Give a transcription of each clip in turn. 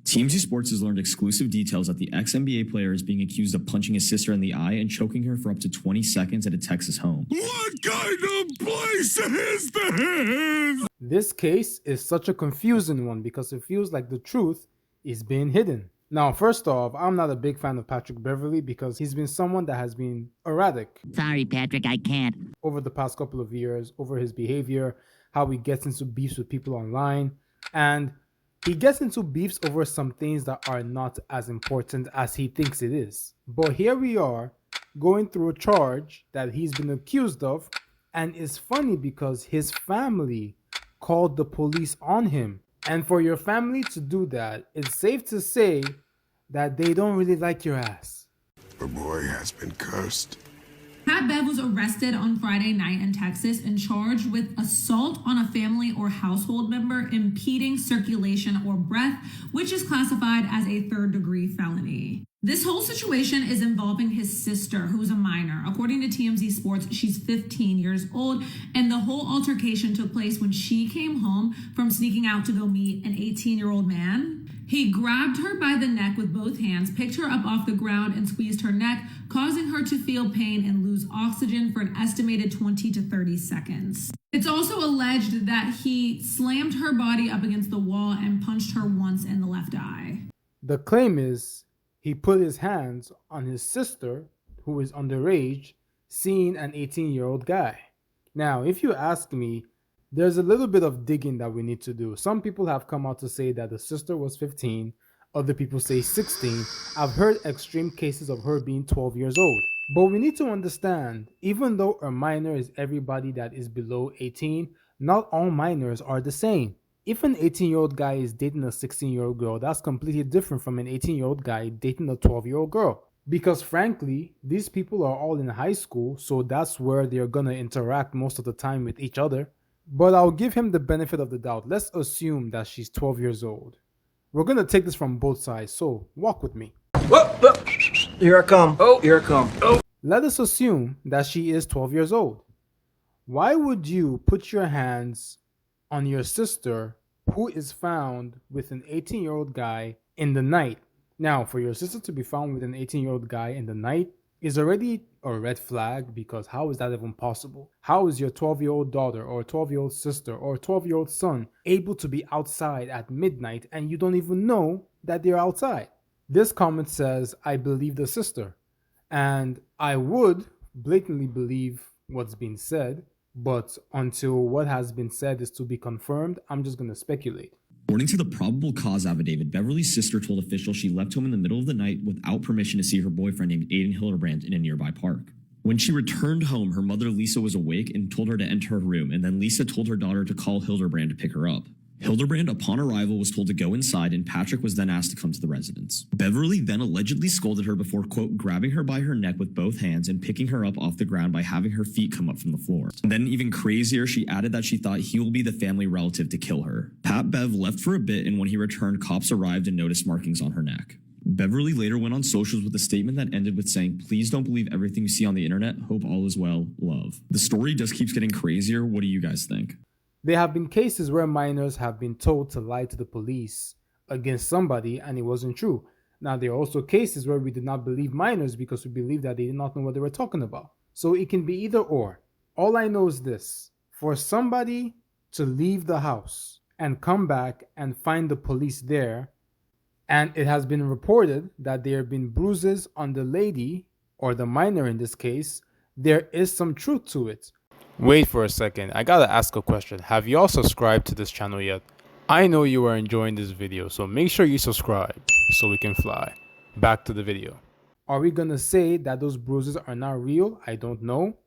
TMZ Sports has learned exclusive details that the ex-NBA player is being accused of punching his sister in the eye and choking her for up to 20 seconds at a Texas home. What kind of place is this? This case is such a confusing one because it feels like the truth is being hidden. Now, first off, I'm not a big fan of Patrick Beverly because he's been someone that has been erratic. Sorry, Patrick, I can't. Over the past couple of years, over his behavior, how he gets into beefs with people online, and he gets into beefs over some things that are not as important as he thinks it is. But here we are, going through a charge that he's been accused of, and it's funny because his family called the police on him. And for your family to do that, it's safe to say that they don't really like your ass. The boy has been cursed. Pat Bev was arrested on Friday night in Texas and charged with assault on a family or household member, impeding circulation or breath, which is classified as a third-degree felony. This whole situation is involving his sister, who's a minor. According to TMZ Sports, she's 15 years old, and the whole altercation took place when she came home from sneaking out to go meet an 18-year-old man. He grabbed her by the neck with both hands, picked her up off the ground, and squeezed her neck, causing her to feel pain and lose oxygen for an estimated 20 to 30 seconds. It's also alleged that he slammed her body up against the wall and punched her once in the left eye. The claim is he put his hands on his sister, who is underage, seeing an 18-year-old guy. Now, if you ask me, there's a little bit of digging that we need to do. Some people have come out to say that the sister was 15. Other people say 16. I've heard extreme cases of her being 12 years old. But we need to understand, even though a minor is everybody that is below 18, not all minors are the same. If an 18-year-old guy is dating a 16-year-old girl, that's completely different from an 18-year-old guy dating a 12-year-old girl. Because frankly, these people are all in high school, so that's where they're gonna interact most of the time with each other. But I'll give him the benefit of the doubt. Let's assume that she's 12 years old. We're gonna take this from both sides, so walk with me. Whoa, whoa. Here I come. Oh, here I come. Oh. Let us assume that she is 12 years old. Why would you put your hands on your sister who is found with an 18-year-old guy in the night? Now, for your sister to be found with an 18-year-old guy in the night is already a red flag, because how is that even possible? How is your 12-year-old daughter or 12-year-old sister or 12-year-old son able to be outside at midnight and you don't even know that they're outside? This comment says, I believe the sister. And I would blatantly believe what's been said, but until what has been said is to be confirmed, I'm just going to speculate. According to the probable cause affidavit, Beverly's sister told officials she left home in the middle of the night without permission to see her boyfriend named Aiden Hildebrand in a nearby park. When she returned home, her mother Lisa was awake and told her to enter her room, and then Lisa told her daughter to call Hildebrand to pick her up. Hildebrand, upon arrival, was told to go inside, and Patrick was then asked to come to the residence. Beverly then allegedly scolded her before, quote, grabbing her by her neck with both hands and picking her up off the ground by having her feet come up from the floor. And then even crazier, she added that she thought he will be the family relative to kill her. Pat Bev left for a bit, and when he returned, cops arrived and noticed markings on her neck. Beverly later went on socials with a statement that ended with saying, please don't believe everything you see on the internet. Hope all is well. Love. The story just keeps getting crazier. What do you guys think? There have been cases where minors have been told to lie to the police against somebody and it wasn't true. Now, there are also cases where we did not believe minors because we believed that they did not know what they were talking about. So it can be either or. All I know is this: for somebody to leave the house and come back and find the police there, and it has been reported that there have been bruises on the lady, or the minor in this case, there is some truth to it. Wait for a second, I gotta ask a question. Have y'all subscribed to this channel yet? I know you are enjoying this video, so make sure you subscribe so we can fly. Back to the video. Are we gonna say that those bruises are not real? I don't know.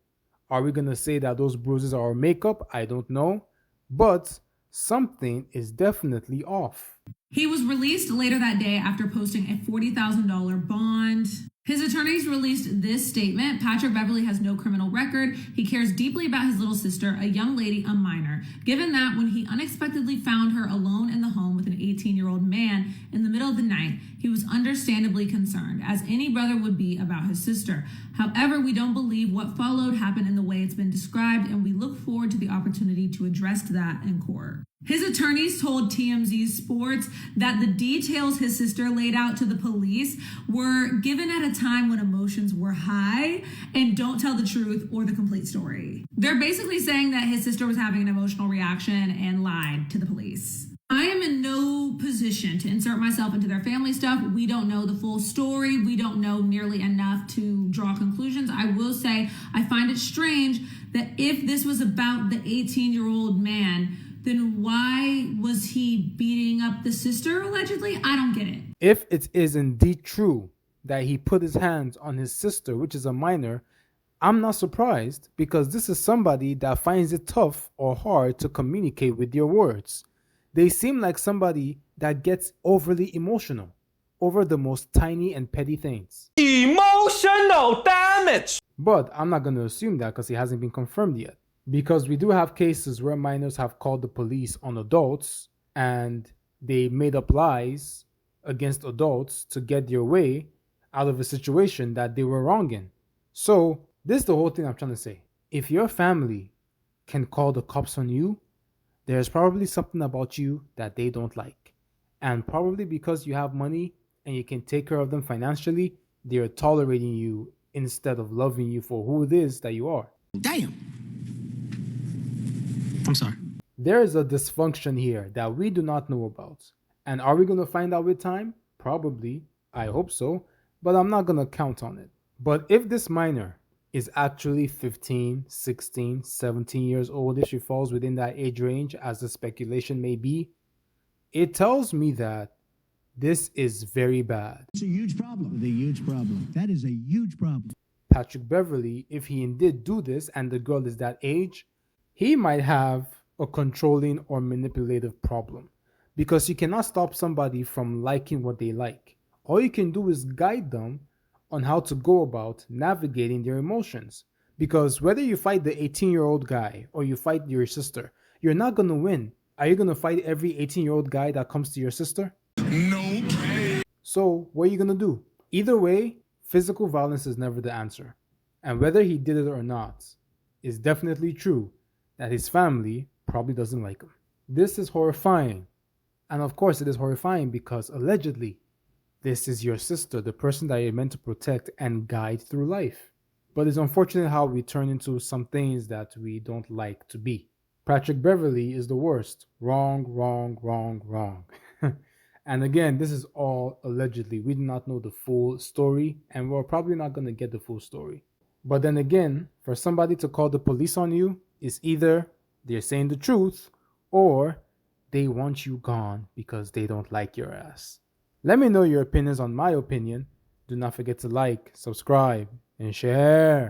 Are we gonna say that those bruises are makeup? I don't know. But something is definitely off. He was released later that day after posting a $40,000 bond. His attorneys released this statement: Patrick Beverly has no criminal record. He cares deeply about his little sister, a young lady, a minor. Given that when he unexpectedly found her alone in the home with an 18-year-old man in the middle of the night, he was understandably concerned, as any brother would be about his sister. However, we don't believe what followed happened in the way it's been described, and we look forward to the opportunity to address that in court. His attorneys told TMZ Sports that the details his sister laid out to the police were given at a time when emotions were high and don't tell the truth or the complete story. They're basically saying that his sister was having an emotional reaction and lied to the police. I am in no position to insert myself into their family stuff. We don't know the full story. We don't know nearly enough to draw conclusions. I will say I find it strange that if this was about the 18-year-old man, then why was he beating up the sister allegedly? I don't get it. If it is indeed true that he put his hands on his sister, which is a minor, I'm not surprised because this is somebody that finds it tough or hard to communicate with your words. They seem like somebody that gets overly emotional over the most tiny and petty things. Emotional damage! But I'm not going to assume that because he hasn't been confirmed yet. Because we do have cases where minors have called the police on adults and they made up lies against adults to get their way out of a situation that they were wrong in. So this is the whole thing I'm trying to say. If your family can call the cops on you, there's probably something about you that they don't like. And probably because you have money and you can take care of them financially, they're tolerating you instead of loving you for who it is that you are. Damn. I'm sorry. There is a dysfunction here that we do not know about. And are we going to find out with time? Probably. I hope so. But I'm not going to count on it. But if this minor is actually 15, 16, 17 years old, if she falls within that age range, as the speculation may be, it tells me that this is very bad. It's a huge problem. The huge problem. That is a huge problem. Patrick Beverly, if he indeed do this and the girl is that age, he might have a controlling or manipulative problem because you cannot stop somebody from liking what they like. All you can do is guide them on how to go about navigating their emotions. Because whether you fight the 18-year-old guy or you fight your sister, you're not going to win. Are you going to fight every 18-year-old guy that comes to your sister? No. So what are you going to do? Either way, physical violence is never the answer. And whether he did it or not, is definitely true that his family probably doesn't like him. This is horrifying. And of course it is horrifying because allegedly, this is your sister, the person that you're meant to protect and guide through life. But it's unfortunate how we turn into some things that we don't like to be. Patrick Beverly is the worst. Wrong, wrong, wrong, wrong. And again, this is all allegedly. We do not know the full story, and we're probably not going to get the full story. But then again, for somebody to call the police on you is either they're saying the truth or they want you gone because they don't like your ass. Let me know your opinions on my opinion. Do not forget to like, subscribe, and share.